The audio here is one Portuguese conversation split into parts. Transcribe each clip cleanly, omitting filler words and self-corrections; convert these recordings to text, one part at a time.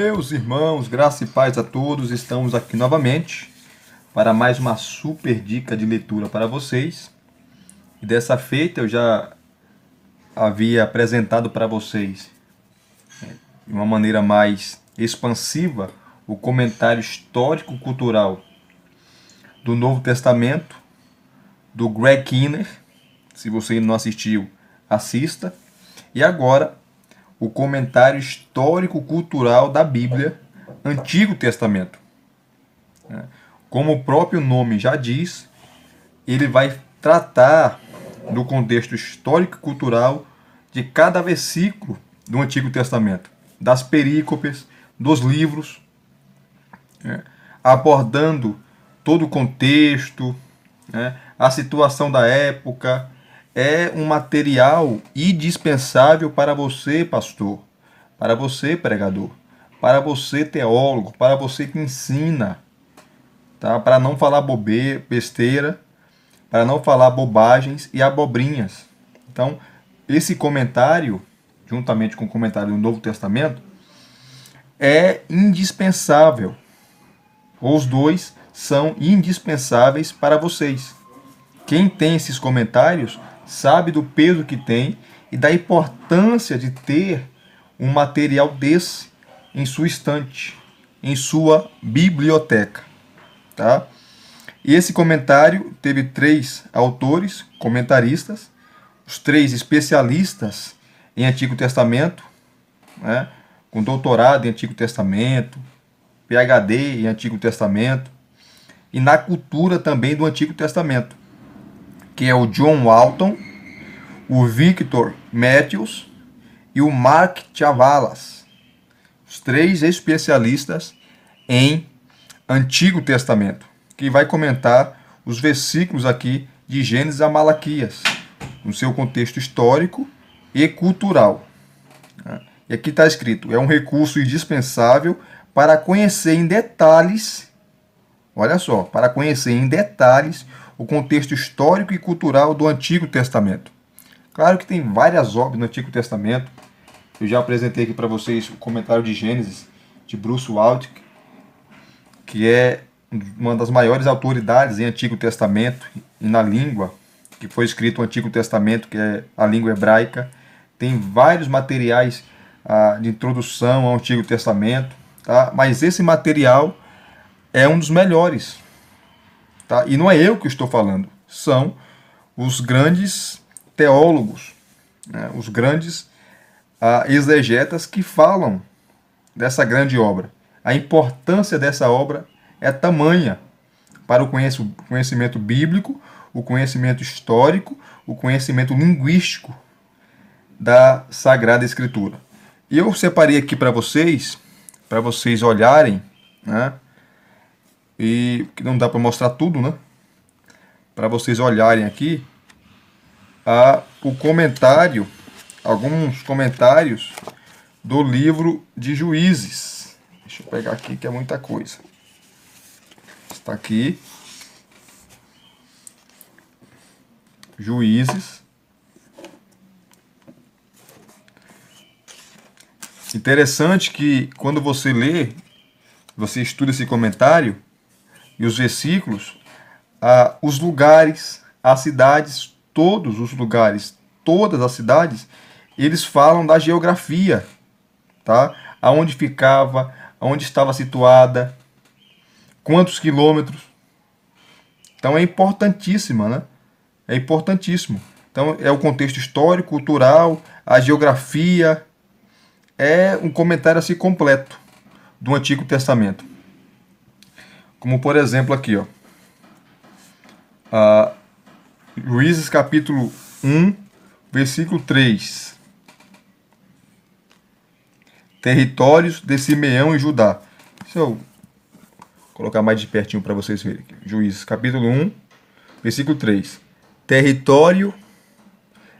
Meus irmãos, graça e paz a todos, estamos aqui novamente para mais uma super dica de leitura para vocês. E dessa feita eu já havia apresentado para vocês, de uma maneira mais expansiva, o comentário histórico-cultural do Novo Testamento, do Greg Kinnear. Se você não assistiu, assista. E agora, o comentário histórico-cultural da Bíblia, Antigo Testamento. Como o próprio nome já diz, ele vai tratar do contexto histórico-cultural de cada versículo do Antigo Testamento, das perícopes, dos livros, abordando todo o contexto, a situação da época. É um material indispensável para você, pastor, para você, pregador, para você, teólogo, para você que ensina, tá? Para não falar besteira, para não falar bobagens e abobrinhas. Então, esse comentário, juntamente com o comentário do Novo Testamento, é indispensável. Os dois são indispensáveis para vocês. Quem tem esses comentários sabe do peso que tem e da importância de ter um material desse em sua estante, em sua biblioteca, tá? E esse comentário teve 3 autores, comentaristas, os 3 especialistas em Antigo Testamento, com doutorado em Antigo Testamento, PhD em Antigo Testamento e na cultura também do Antigo Testamento, que é o John Walton, o Victor Matthews e o Mark Chavalas. Os 3 especialistas em Antigo Testamento, que vai comentar os versículos aqui de Gênesis a Malaquias, no seu contexto histórico e cultural. E aqui está escrito, é um recurso indispensável para conhecer em detalhes, olha só, para conhecer em detalhes o contexto histórico e cultural do Antigo Testamento. Claro que tem várias obras no Antigo Testamento. Eu já apresentei aqui para vocês o comentário de Gênesis, de Bruce Waltke, que é uma das maiores autoridades em Antigo Testamento e na língua, que foi escrito o Antigo Testamento, que é a língua hebraica. Tem vários materiais de introdução ao Antigo Testamento, tá? Mas esse material é um dos melhores. Tá? E não é eu que estou falando, são os grandes teólogos, os grandes exegetas que falam dessa grande obra. A importância dessa obra é tamanha para o conhecimento bíblico, o conhecimento histórico, o conhecimento linguístico da Sagrada Escritura. E eu separei aqui para vocês olharem, e que não dá para mostrar tudo, para vocês olharem aqui o comentário, alguns comentários do livro de Juízes. Deixa eu pegar aqui que é muita coisa. Está aqui. Juízes. Interessante que quando você lê, você estuda esse comentário e os versículos, os lugares, as cidades, todos os lugares, todas as cidades, eles falam da geografia, tá? Aonde ficava, aonde estava situada, quantos quilômetros. Então é importantíssima, É importantíssimo. Então é o contexto histórico, cultural, a geografia. É um comentário assim completo do Antigo Testamento. Como por exemplo aqui, Juízes capítulo 1, versículo 3. Territórios de Simeão e Judá. Deixa eu colocar mais de pertinho para vocês verem aqui. Juízes capítulo 1, versículo 3. Território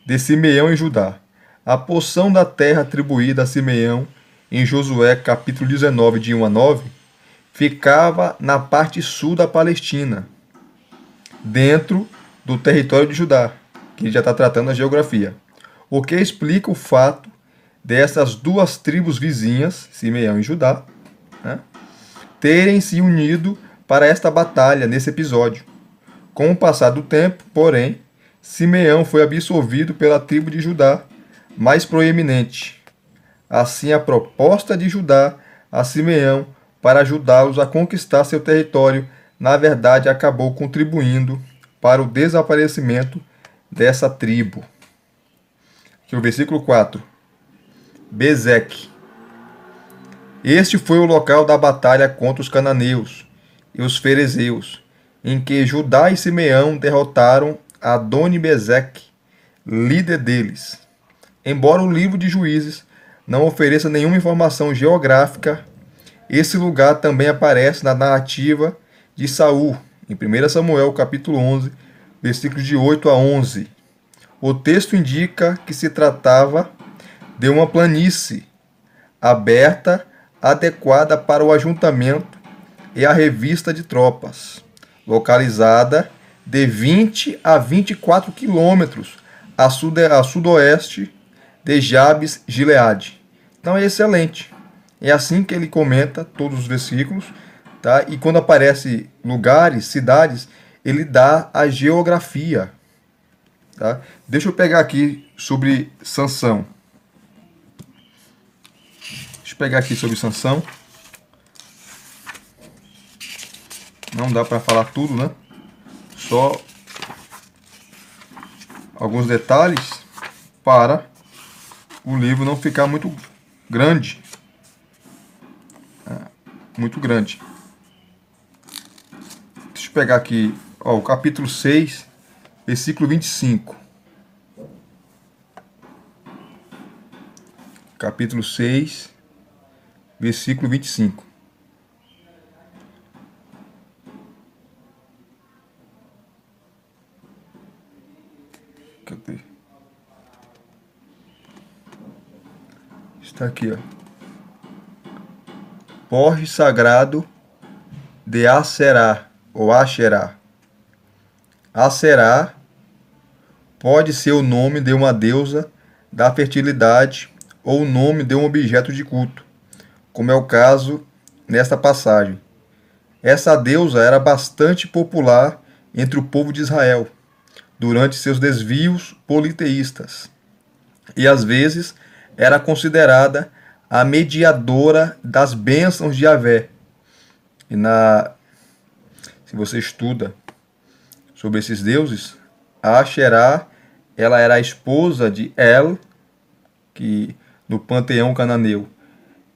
de Simeão e Judá. A porção da terra atribuída a Simeão em Josué capítulo 19, de 1 a 9, ficava na parte sul da Palestina, dentro do território de Judá, que já está tratando a geografia, o que explica o fato dessas 2 tribos vizinhas, Simeão e Judá, né, terem se unido para esta batalha nesse episódio. Com o passar do tempo, porém, Simeão foi absolvido pela tribo de Judá mais proeminente. Assim, a proposta de Judá a Simeão para ajudá-los a conquistar seu território, na verdade, acabou contribuindo para o desaparecimento dessa tribo. Aqui o versículo 4. Bezeque. Este foi o local da batalha contra os cananeus e os ferezeus, em que Judá e Simeão derrotaram Adoni-Bezeque, líder deles. Embora o livro de Juízes não ofereça nenhuma informação geográfica, esse lugar também aparece na narrativa de Saul, em 1 Samuel capítulo 11, versículos de 8 a 11. O texto indica que se tratava de uma planície aberta, adequada para o ajuntamento e a revista de tropas, localizada de 20 a 24 quilômetros a sudoeste de Jabes Gileade. Então é excelente. É assim que ele comenta todos os versículos, tá? E quando aparece lugares, cidades, ele dá a geografia, tá? Deixa eu pegar aqui sobre Sansão. Deixa eu pegar aqui sobre Sansão. Não dá para falar tudo, né? Só alguns detalhes para o livro não ficar muito grande. Muito grande. Deixa eu pegar aqui, ó, o capítulo 6, versículo 25. Capítulo 6, versículo 25. Cadê? Está aqui, ó. Porre sagrado de Aserá, ou Asherá. Aserá pode ser o nome de uma deusa da fertilidade ou o nome de um objeto de culto, como é o caso nesta passagem. Essa deusa era bastante popular entre o povo de Israel durante seus desvios politeístas e às vezes era considerada a mediadora das bênçãos de Yahvé. E se você estuda sobre esses deuses, a Asherá, ela era a esposa de El, que no panteão cananeu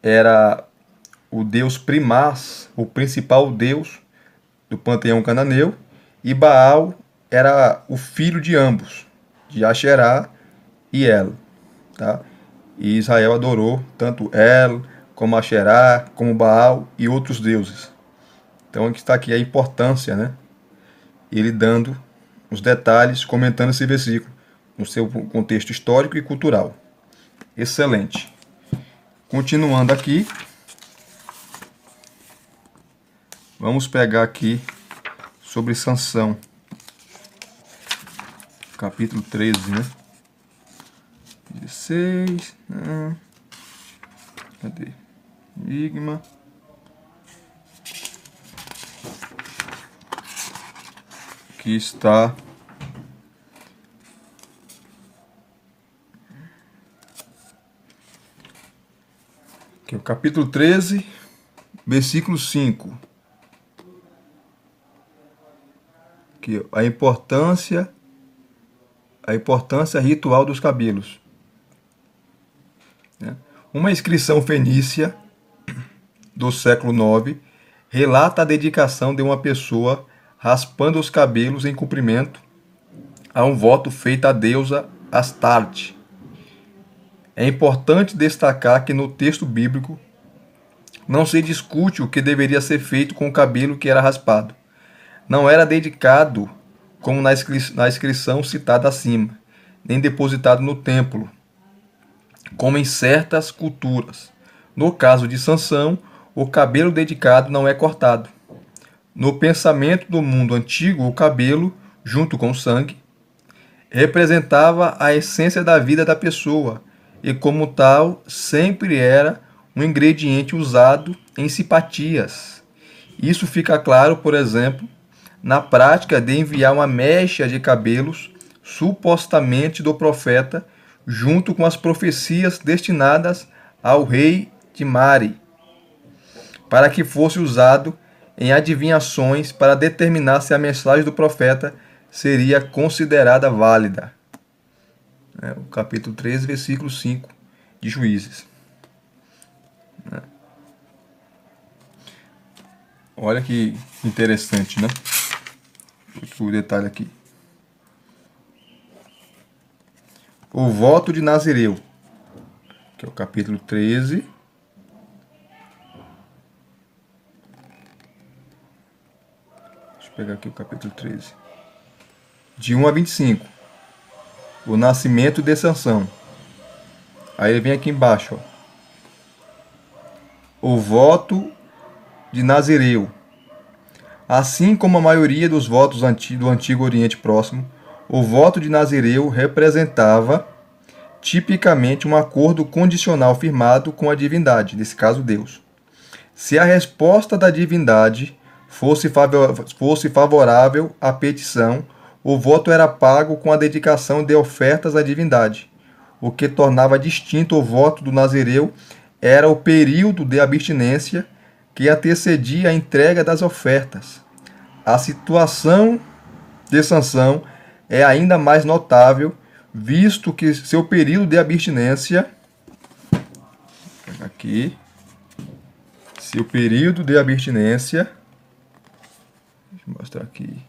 era o deus primaz, o principal deus do panteão cananeu, e Baal era o filho de ambos, de Asherá e El, tá? E Israel adorou tanto El, como Asherá, como Baal e outros deuses. Então está aqui a importância, né? Ele dando os detalhes, comentando esse versículo no seu contexto histórico e cultural. Excelente. Continuando aqui, vamos pegar aqui sobre Sansão. Capítulo 13, né? 16. Cadê? Enigma. Aqui está. Aqui é o capítulo 13, versículo 5. Aqui, a importância ritual dos cabelos. Uma inscrição fenícia do século IX relata a dedicação de uma pessoa raspando os cabelos em cumprimento a um voto feito à deusa Astarte. É importante destacar que no texto bíblico não se discute o que deveria ser feito com o cabelo que era raspado. Não era dedicado como na inscrição citada acima, nem depositado no templo, como em certas culturas. No caso de Sansão, o cabelo dedicado não é cortado. No pensamento do mundo antigo, o cabelo, junto com o sangue, representava a essência da vida da pessoa e, como tal, sempre era um ingrediente usado em simpatias. Isso fica claro, por exemplo, na prática de enviar uma mecha de cabelos, supostamente do profeta, junto com as profecias destinadas ao rei de Mari, para que fosse usado em adivinhações para determinar se a mensagem do profeta seria considerada válida. O capítulo 13, versículo 5 de Juízes. Olha que interessante, né? O detalhe aqui. O voto de Nazireu, que é o capítulo 13. Deixa eu pegar aqui o capítulo 13. De 1 a 25. O nascimento de Sansão. Aí ele vem aqui embaixo, ó. O voto de Nazireu. Assim como a maioria dos votos do Antigo Oriente Próximo, o voto de Nazireu representava tipicamente um acordo condicional firmado com a divindade, nesse caso Deus. Se a resposta da divindade fosse favorável à petição, o voto era pago com a dedicação de ofertas à divindade. O que tornava distinto o voto do Nazireu era o período de abstinência que antecedia a entrega das ofertas. A situação de Sansão é ainda mais notável, visto que seu período de abstinência, aqui, seu período de abstinência, deixa eu mostrar aqui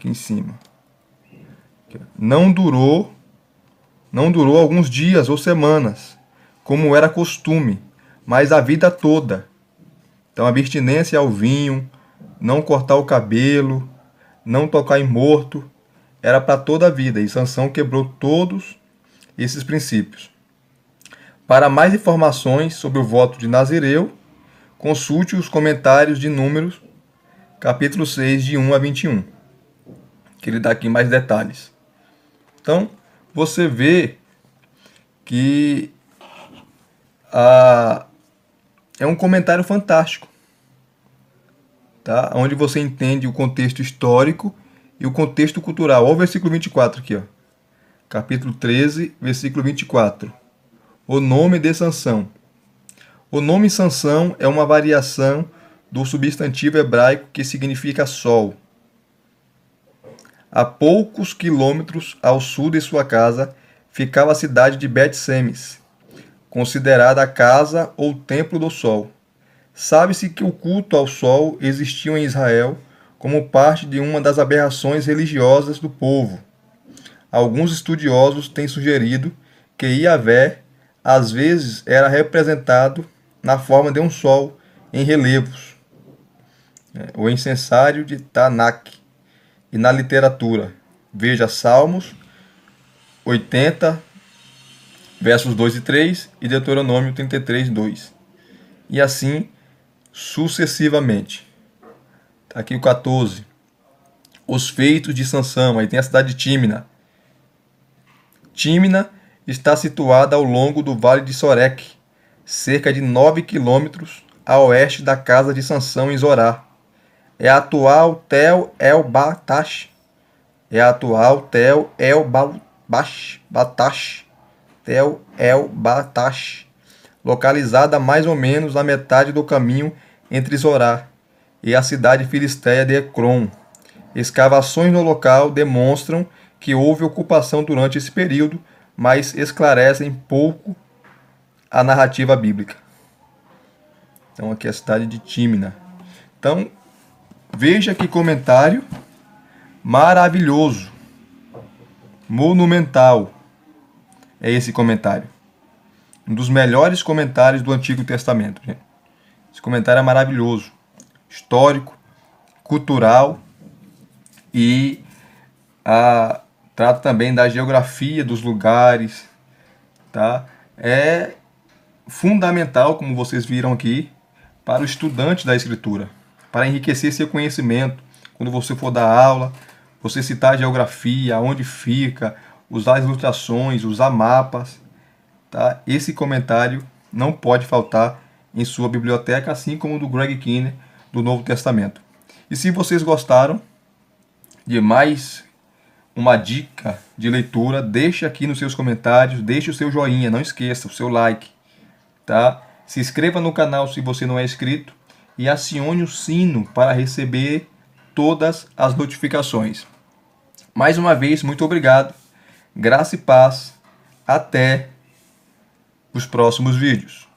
em cima, não durou alguns dias ou semanas, como era costume, mas a vida toda. Então, abstinência ao vinho, não cortar o cabelo, não tocar em morto, era para toda a vida, e Sansão quebrou todos esses princípios. Para mais informações sobre o voto de Nazireu, consulte os comentários de Números, capítulo 6, de 1 a 21, que ele dá aqui mais detalhes. Então, você vê que é um comentário fantástico, tá? Onde você entende o contexto histórico e o contexto cultural. Olha o versículo 24 aqui, ó. Capítulo 13, versículo 24. O nome de Sansão. O nome Sansão é uma variação do substantivo hebraico que significa sol. A poucos quilômetros ao sul de sua casa ficava a cidade de Bet-Semes, considerada a casa ou templo do sol. Sabe-se que o culto ao sol existiu em Israel como parte de uma das aberrações religiosas do povo. Alguns estudiosos têm sugerido que Yahvé às vezes era representado na forma de um sol em relevos, o incensário de Tanakh, e na literatura. Veja Salmos 80, versos 2 e 3 e Deuteronômio 33, 2. E assim sucessivamente. Tá aqui o 14. Os feitos de Sansão. Aí tem a cidade de Tímina. Tímina está situada ao longo do Vale de Sorek, cerca de 9 quilômetros a oeste da casa de Sansão em Zorá. É a atual Tel El-Batash. Tel El-Batash, localizada mais ou menos na metade do caminho entre Zorá e a cidade filisteia de Ecrom. Escavações no local demonstram que houve ocupação durante esse período, mas esclarecem pouco a narrativa bíblica. Então aqui é a cidade de Tímina. Então, veja que comentário maravilhoso, monumental é esse comentário. Um dos melhores comentários do Antigo Testamento. Gente. Esse comentário é maravilhoso, histórico, cultural e trata também da geografia dos lugares. Tá? É fundamental, como vocês viram aqui, para o estudante da Escritura, para enriquecer seu conhecimento. Quando você for dar aula, você citar a geografia, onde fica, usar as ilustrações, usar mapas. Tá? Esse comentário não pode faltar em sua biblioteca, assim como o do Greg Kinnear do Novo Testamento. E se vocês gostaram de mais uma dica de leitura, deixe aqui nos seus comentários, deixe o seu joinha, não esqueça, o seu like, tá? Se inscreva no canal se você não é inscrito e acione o sino para receber todas as notificações. Mais uma vez, muito obrigado, graça e paz, até os próximos vídeos.